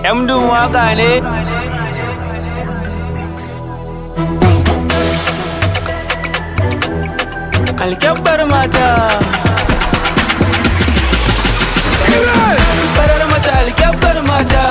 Yamdun waka ne. Alkyabbar mata, farar mata, alkyabbar mata,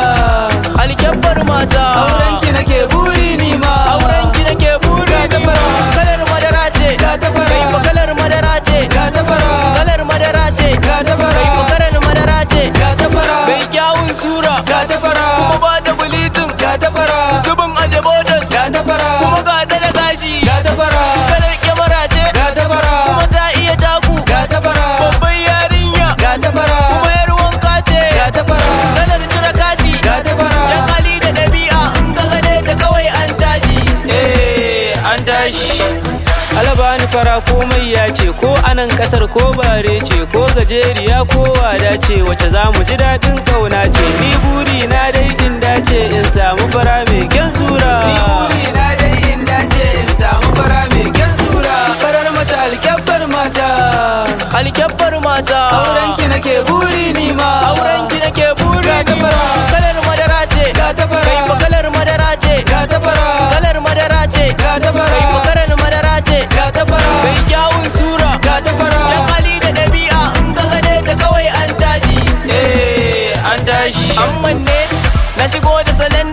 alkyabbar mata. aurenki nake buri ni ma, Aurenki nake buri ga ta fara, kalar madara ce, ga ta fara, kai fa kalar madara ce, ga ta fara, kalar madara ce, ga ta fara, kai fa kalar madara ce, ga ta fara, kai kyawun sura, ga ta fara, kuma ba da bulitin, ga ta fara, zubin ajabodas, ga ta fara, kuma ga ta da gashi, ga ta fara, kalar kyamara ce, ga ta fara, kuma ta iya taku, ga ta fara, babban yarinya, ga ta fara, kuma yar wanka ce, ga ta fara, kalar tura kati, ga ta fara, yan hali da ɗabi'a, in ka gane ta kawai an tashi. an tashi. Alabani fara komai ya ce, ko anan kasar ko bare ce, ko gajeriya ko wada ce, wace za mu ji daɗin kauna ce. Ni buri na dai in dace in samu fara mai kyan sura. Ni buri na dai in dace in samu fara mai kyan sura. Farar mata, alkyabbar mata, Alkyabbar mata, aurenki nake buri ni ma, aurenki nake buri ga ta fara, kalar madara ce, ga ta fara, kai fa kalar madara ce, ga ta fara, kalar madara ce, ga ta fara, kai fa kalar madara ce, ga ta fara, kai kyawun sura, ga ta fara, yan hali da ɗabi'a, in ka gane ta kawai an tashi. an tashi. Amman ne na shigo da salon